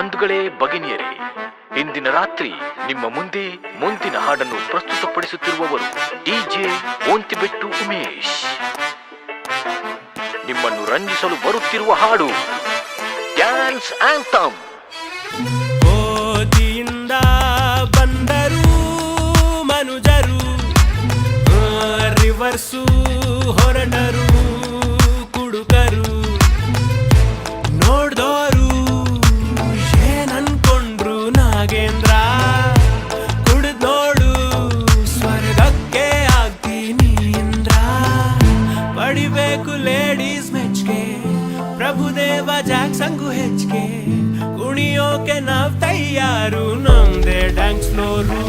ಬಂಧುಗಳೇ ಭಗಿನಿಯರೇ, ಇಂದಿನ ರಾತ್ರಿ ನಿಮ್ಮ ಮುಂದೆ ಮುಂದಿನ ಹಾಡನ್ನು ಪ್ರಸ್ತುತಪಡಿಸುತ್ತಿರುವವರು ಡಿಜೆ ಓಂತಿಬೆಟ್ಟು ಉಮೇಶ್. ನಿಮ್ಮನ್ನು ರಂಜಿಸಲು ಬರುತ್ತಿರುವ ಹಾಡು ಡ್ಯಾನ್ಸ್ ಆಂಥಮ್. ಓದಿಯಿಂದ ಬಂದರು ಮನುಜರು, ರಿವರ್ಸು ಹೊರಟರು ಕುಡುಕರು. ನೋಡ್ದೋರು ಏನನ್ಕೊಂಡ್ರು ನಾಗೇಂದ್ರ, ಕುಡಿದ್ ನೋಡು ಸ್ವರ್ಗಕ್ಕೆ ಆಗ್ತೀನಿ ಇಂದ್ರ. ಪಡಿಬೇಕು ಲೇಡೀಸ್ ಮೆಚ್ಗೆ, ಪ್ರಭುದೇವ ಜಾಕ್ಸಂಗು ಹೆಚ್ಚಿಗೆ. ಕುಣಿಯೋಕೆ ನಾವ್ ತಯಾರು, ನಮ್ದೇ ಡ್ಯಾನ್ಸ್ ಫ್ಲೋರು.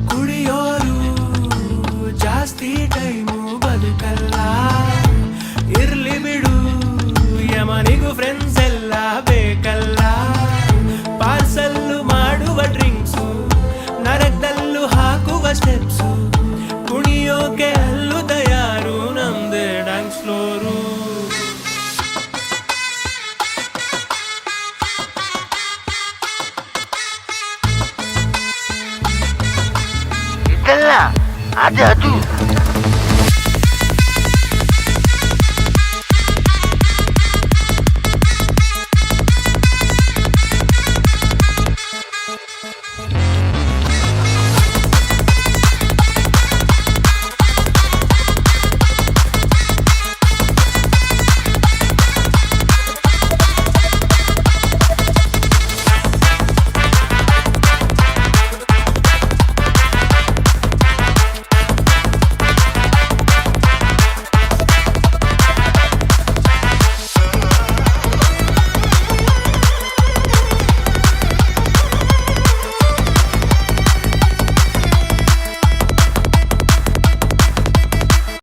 ಕುಡಿಯೋರು ಜಾಸ್ತಿ ಟೈಮು ಬದುಕಲ್ಲ, ಇರ್ಲಿ ಬಿಡು ಯಮನಿಗೂ ಫ್ರೆಂಡ್ಸ್ ಎಲ್ಲ ಬೇಕಲ್ಲ. ಪಾರ್ಸಲ್ಲು ಮಾಡುವ ಡ್ರಿಂಕ್ಸು, ನರಕದಲ್ಲೂ ಹಾಕುವ ಸ್ಟೆಪ್ಸು. ಕುಣಿಯೋಕೆ ಅಲ್ಲೂ ತಯಾರು, ನಮ್ದೇ ಡ್ಯಾನ್ಸ್ ಫ್ಲೋರು. ಇದಲ್ಲ ಅದು